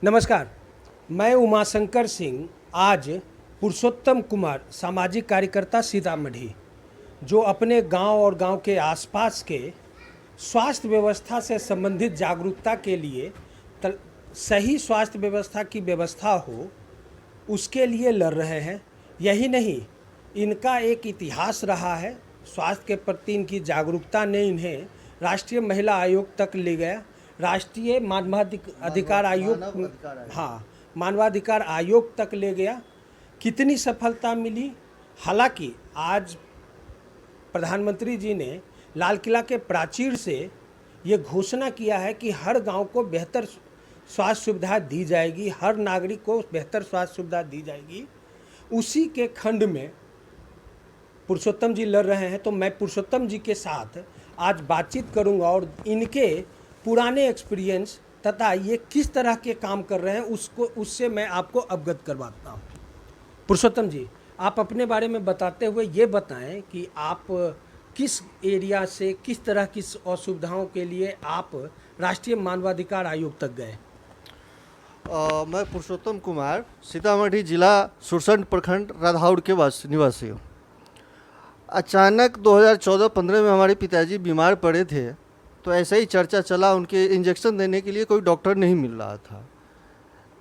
नमस्कार, मैं उमाशंकर सिंह आज पुरुषोत्तम कुमार सामाजिक कार्यकर्ता सीतामढ़ी जो अपने गांव और गांव के आसपास के स्वास्थ्य व्यवस्था से संबंधित जागरूकता के लिए सही स्वास्थ्य व्यवस्था की व्यवस्था हो उसके लिए लड़ रहे हैं। यही नहीं, इनका एक इतिहास रहा है। स्वास्थ्य के प्रति इनकी जागरूकता ने इन्हें राष्ट्रीय महिला आयोग तक ले गया, राष्ट्रीय मानवाधिकार आयोग, हाँ, मानवाधिकार आयोग तक ले गया। कितनी सफलता मिली। हालांकि आज प्रधानमंत्री जी ने लाल किला के प्राचीर से ये घोषणा किया है कि हर गांव को बेहतर स्वास्थ्य सुविधा दी जाएगी, हर नागरिक को बेहतर स्वास्थ्य सुविधा दी जाएगी। उसी के खंड में पुरुषोत्तम जी लड़ रहे हैं, तो मैं पुरुषोत्तम जी के साथ आज बातचीत करूंगा और इनके पुराने एक्सपीरियंस तथा ये किस तरह के काम कर रहे हैं उससे मैं आपको अवगत करवाता हूँ। पुरुषोत्तम जी, आप अपने बारे में बताते हुए ये बताएं कि आप किस एरिया से किस तरह की असुविधाओं के लिए आप राष्ट्रीय मानवाधिकार आयोग तक गए। मैं पुरुषोत्तम कुमार, सीतामढ़ी जिला सुरसंड प्रखंड राधौर के निवासी हूँ। अचानक 2014-15 में हमारे पिताजी बीमार पड़े थे, तो ऐसे ही चर्चा चला, उनके इंजेक्शन देने के लिए कोई डॉक्टर नहीं मिल रहा था।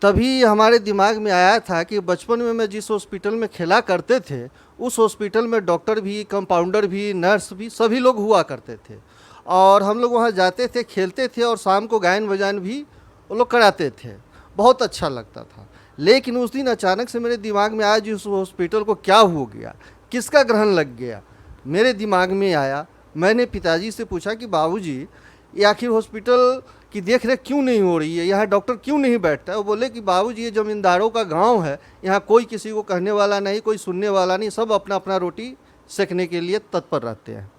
तभी हमारे दिमाग में आया था कि बचपन में मैं जिस हॉस्पिटल में खेला करते थे उस हॉस्पिटल में डॉक्टर भी, कंपाउंडर भी, नर्स भी, सभी लोग हुआ करते थे और हम लोग वहाँ जाते थे, खेलते थे और शाम को गायन बजान भी वो लोग कराते थे। बहुत अच्छा लगता था। लेकिन उस दिन अचानक से मेरे दिमाग में आया, जिस हॉस्पिटल को क्या हो गया, किसका ग्रहण लग गया, मेरे दिमाग में आया। मैंने पिताजी से पूछा कि बाबूजी, ये आखिर हॉस्पिटल की देख रेख क्यों नहीं हो रही है, यहाँ डॉक्टर क्यों नहीं बैठता है। वो बोले कि बाबूजी, ये ज़मींदारों का गांव है, यहाँ कोई किसी को कहने वाला नहीं, कोई सुनने वाला नहीं, सब अपना अपना रोटी सेकने के लिए तत्पर रहते हैं।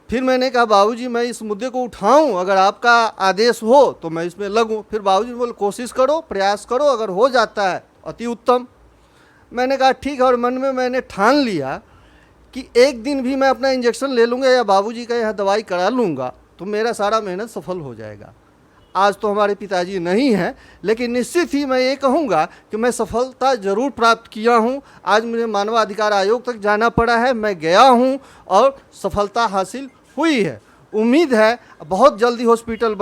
फिर मैंने कहा बाबूजी, मैं इस मुद्दे को उठाऊं, अगर आपका आदेश हो तो मैं इसमें लगूं। फिर बाबूजी बोले कोशिश करो, प्रयास करो, अगर हो जाता है अति उत्तम। मैंने कहा ठीक है, और मन में मैंने ठान लिया कि एक दिन भी मैं अपना इंजेक्शन ले लूँगा या बाबूजी का यहाँ दवाई करा लूँगा तो मेरा सारा मेहनत सफल हो जाएगा। आज तो हमारे पिताजी नहीं हैं, लेकिन निश्चित ही मैं ये कहूँगा कि मैं सफलता ज़रूर प्राप्त किया हूँ। आज मुझे मानवाधिकार आयोग तक जाना पड़ा है, मैं गया हूँ और सफलता हासिल हुई है। उम्मीद है बहुत जल्दी हॉस्पिटल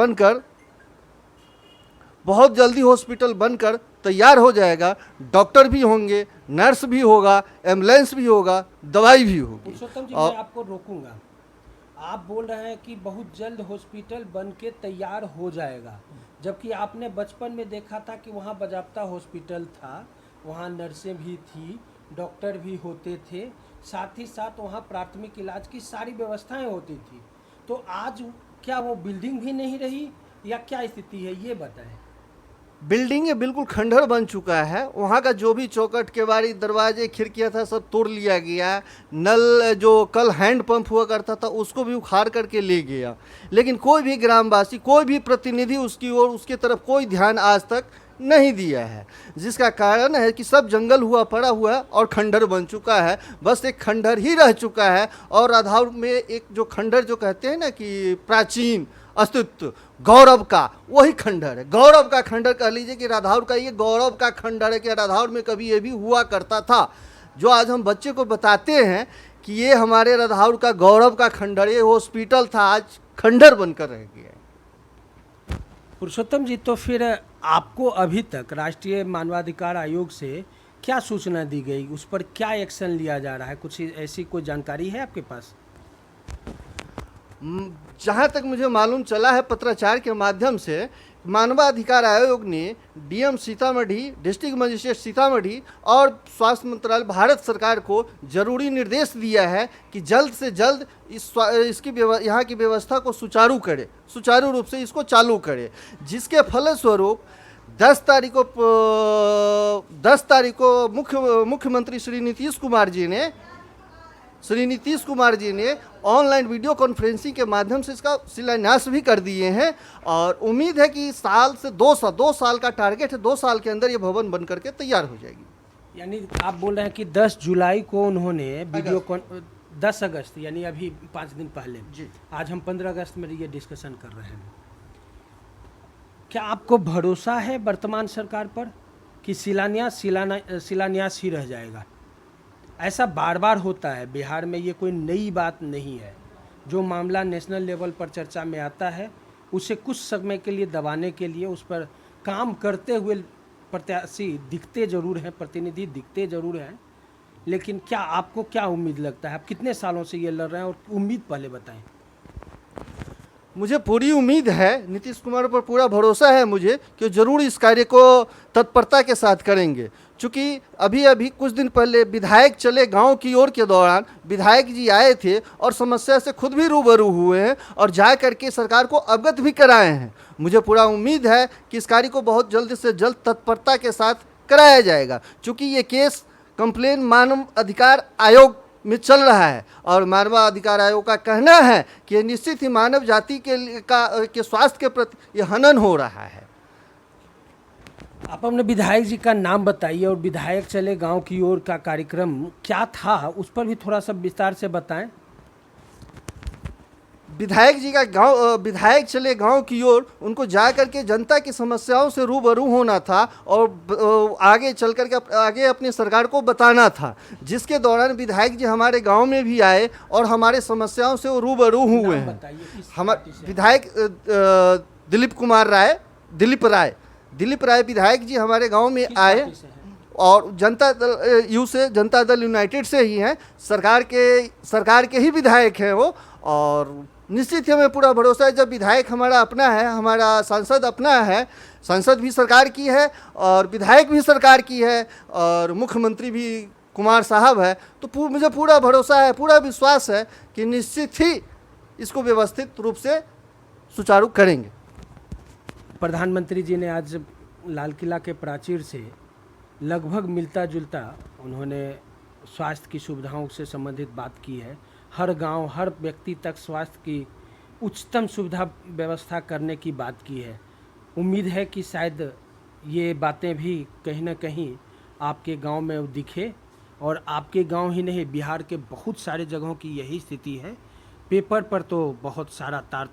बनकर तैयार हो जाएगा। डॉक्टर भी होंगे, नर्स भी होगा, एम्बुलेंस भी होगा, दवाई भी होगी। पुरुषोत्तम जी, मैं आपको रोकूंगा। आप बोल रहे हैं कि बहुत जल्द हॉस्पिटल बन के तैयार हो जाएगा, जबकि आपने बचपन में देखा था कि वहाँ बजाप्ता हॉस्पिटल था, वहाँ नर्सें भी थी, डॉक्टर भी होते थे, साथ ही साथ वहाँ प्राथमिक इलाज की सारी व्यवस्थाएं होती थी। तो आज क्या वो बिल्डिंग भी नहीं रही या क्या स्थिति है, ये बताएं। बिल्डिंग ये बिल्कुल खंडहर बन चुका है। वहाँ का जो भी चौखट, केवाड़ी, दरवाजे, खिड़कियाँ था, सब तोड़ लिया गया। नल जो कल हैंड पंप हुआ करता था उसको भी उखाड़ करके ले गया। लेकिन कोई भी ग्रामवासी, कोई भी प्रतिनिधि उसकी ओर, उसके तरफ कोई ध्यान आज तक नहीं दिया है, जिसका कारण है कि सब जंगल हुआ पड़ा हुआ है और खंडहर बन चुका है। बस एक खंडहर ही रह चुका है। और राधौर में एक जो खंडहर जो कहते हैं ना कि प्राचीन अस्तित्व, गौरव का, वही खंडहर है। गौरव का खंडहर कह लीजिए कि राधौर का ये गौरव का खंडहर है कि राधौर में कभी ये भी हुआ करता था। जो आज हम बच्चे को बताते हैं कि ये हमारे राधौर का गौरव का खंडहर, ये हॉस्पिटल था, आज खंडहर बनकर रह गया है। पुरुषोत्तम जी, तो फिर आपको अभी तक राष्ट्रीय मानवाधिकार आयोग से क्या सूचना दी गई, उस पर क्या एक्शन लिया जा रहा है, कुछ ऐसी कोई जानकारी है आपके पास? जहाँ तक मुझे मालूम चला है पत्राचार के माध्यम से, मानवाधिकार आयोग ने DM Sitamarhi, district magistrate Sitamarhi और स्वास्थ्य मंत्रालय भारत सरकार को जरूरी निर्देश दिया है कि जल्द से जल्द इसकी यहाँ की व्यवस्था को सुचारू रूप से इसको चालू करे, जिसके फलस्वरूप 10 तारीख को मुख्यमंत्री श्री नीतीश कुमार जी ने ऑनलाइन वीडियो कॉन्फ्रेंसिंग के माध्यम से इसका शिलान्यास भी कर दिए हैं। और उम्मीद है कि साल से 2 साल का टारगेट है, 2 साल के अंदर ये भवन बन करके तैयार हो जाएगी। यानी आप बोल रहे हैं कि 10 जुलाई को उन्होंने 10 अगस्त यानी अभी 5 दिन पहले जी, आज हम 15 अगस्त में ये डिस्कशन कर रहे हैं। क्या आपको भरोसा है वर्तमान सरकार पर कि शिलान्यास ही रह जाएगा? ऐसा बार बार होता है बिहार में, ये कोई नई बात नहीं है। जो मामला नेशनल लेवल पर चर्चा में आता है उसे कुछ समय के लिए दबाने के लिए उस पर काम करते हुए प्रत्याशी दिखते जरूर हैं, प्रतिनिधि दिखते जरूर हैं, लेकिन क्या आपको क्या उम्मीद लगता है? आप कितने सालों से ये लड़ रहे हैं और उम्मीद पहले बताएं। मुझे पूरी उम्मीद है, नीतीश कुमार पर पूरा भरोसा है मुझे कि जरूर इस कार्य को तत्परता के साथ करेंगे। चूँकि अभी अभी कुछ दिन पहले विधायक चले गांव की ओर के दौरान विधायक जी आए थे और समस्या से खुद भी रूबरू हुए हैं और जा करके सरकार को अवगत भी कराए हैं। मुझे पूरा उम्मीद है कि इस कार्य को बहुत जल्द से जल्द तत्परता के साथ कराया जाएगा। चूँकि ये केस कंप्लेन मानव अधिकार आयोग में चल रहा है और मानव अधिकार आयोग का कहना है कि निश्चित ही मानव जाति के स्वास्थ्य के प्रति ये हनन हो रहा है। आप अपने विधायक जी का नाम बताइए और विधायक चले गांव की ओर का कार्यक्रम क्या था, उस पर भी थोड़ा सा विस्तार से बताएं। विधायक चले गांव की ओर, उनको जा करके जनता की समस्याओं से रूबरू होना था और आगे चल करके आगे अपनी सरकार को बताना था, जिसके दौरान विधायक जी हमारे गांव में भी आए और हमारे समस्याओं से वो रूबरू हुए हैं। हमारे विधायक दिलीप राय विधायक जी हमारे गांव में आए और जनता दल यूनाइटेड से ही हैं, सरकार के ही विधायक हैं वो। और निश्चित ही हमें पूरा भरोसा है, जब विधायक हमारा अपना है, हमारा सांसद अपना है, संसद भी सरकार की है और विधायक भी सरकार की है और मुख्यमंत्री भी कुमार साहब है, तो मुझे पूरा भरोसा है, पूरा विश्वास है कि निश्चित ही इसको व्यवस्थित रूप से सुचारू करेंगे। प्रधानमंत्री जी ने आज लाल किला के प्राचीर से लगभग मिलता जुलता उन्होंने स्वास्थ्य की सुविधाओं से संबंधित बात की है। हर गांव, हर व्यक्ति तक स्वास्थ्य की उच्चतम सुविधा व्यवस्था करने की बात की है। उम्मीद है कि शायद ये बातें भी कहीं ना कहीं आपके गांव में दिखे, और आपके गांव ही नहीं, बिहार के बहुत सारे जगहों की यही स्थिति है। पेपर पर तो बहुत सारा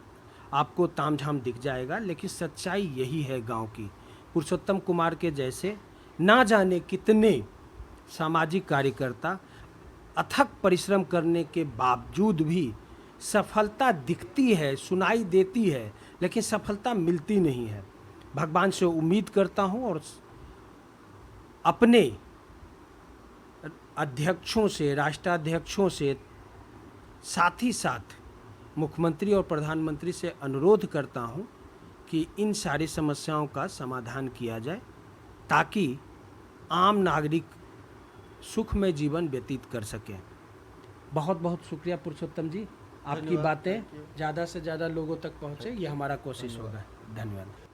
आपको तामझाम दिख जाएगा, लेकिन सच्चाई यही है गांव की। पुरुषोत्तम कुमार के जैसे ना जाने कितने सामाजिक कार्यकर्ता अथक परिश्रम करने के बावजूद भी सफलता दिखती है, सुनाई देती है, लेकिन सफलता मिलती नहीं है। भगवान से उम्मीद करता हूं और अपने अध्यक्षों से, राष्ट्राध्यक्षों से, साथ ही साथ मुख्यमंत्री और प्रधानमंत्री से अनुरोध करता हूं कि इन सारी समस्याओं का समाधान किया जाए, ताकि आम नागरिक सुखमय जीवन व्यतीत कर सकें। बहुत बहुत शुक्रिया पुरुषोत्तम जी, आपकी बातें ज़्यादा से ज़्यादा लोगों तक पहुँचे, ये हमारा कोशिश होगा। धन्यवाद।